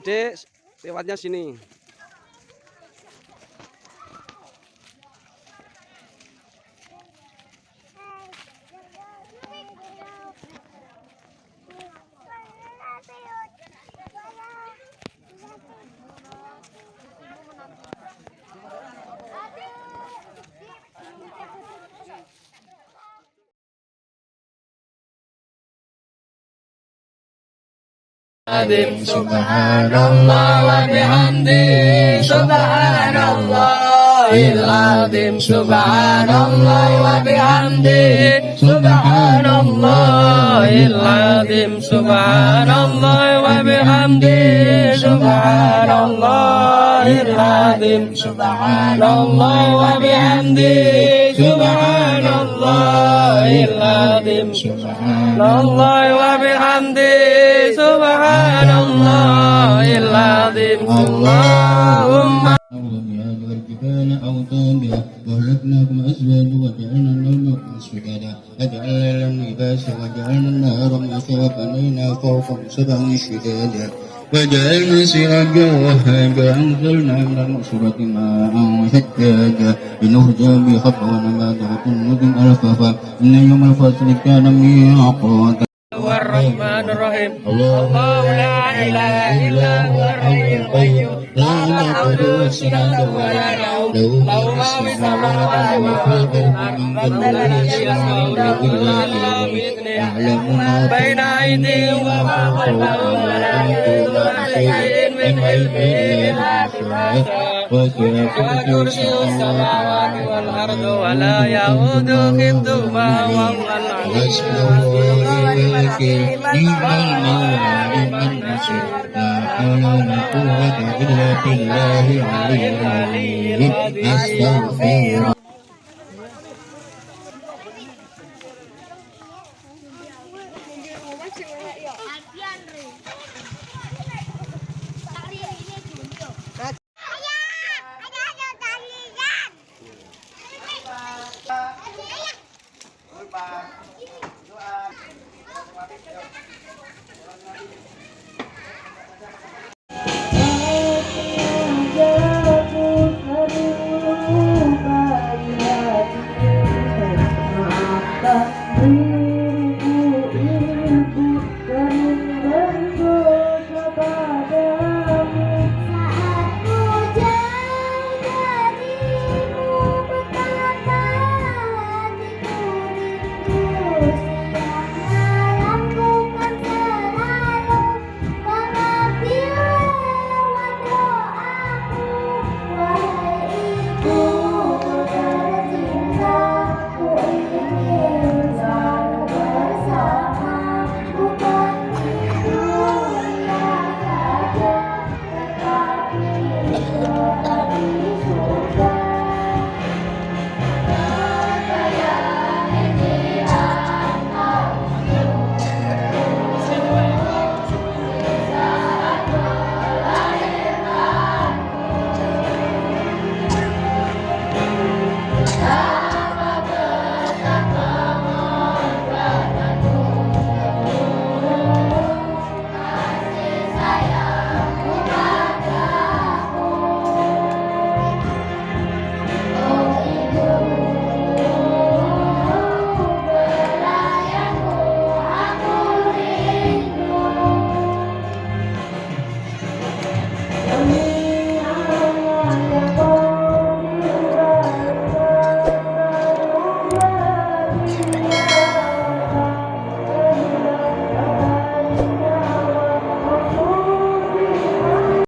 Dek, lewatnya sini. Subhanallah wa bihamdi Subhanallahil azim Subhanallah wa bihamdi Subhanallahil azim Subhanallah wa bihamdi Subhanallahil azim Subhanallah wa bihamdi Subhanallahil azim Subhanallah wa bihamdi Subhanallahil azim Allahumma والجبال أوتادا وأهلكناكم أزواجا وجعلنا نومكم سباتا وجعلنا الليل لباسا وجعلنا النهار معاشا وبنينا فوقكم سبعا شدادا وجعلنا سراجا وهاجا أنزلنا من المعصرة ماء ثجاجا لنخرج به حبا ونباتا وكل ألفافا إن يوم الفصل كان ميقاتا الرحمن الرحيم الله لا إله إلا هو الحي القيوم لا تأخذه سنة ولا نوم له ما في السماوات وفي الأرض من الذي يشفع له بإذنه يعلم ما بين أيديهم وما خلفهم ولا يحيطون بشيء من علمه إلا بما شاء وكرسي السماوات والأرض ولا يؤود حفظهما وهو العلي العظيم نعم المولى ونعم النصير لا حول ولا قوة إلا بالله العلي العظيم أستغفر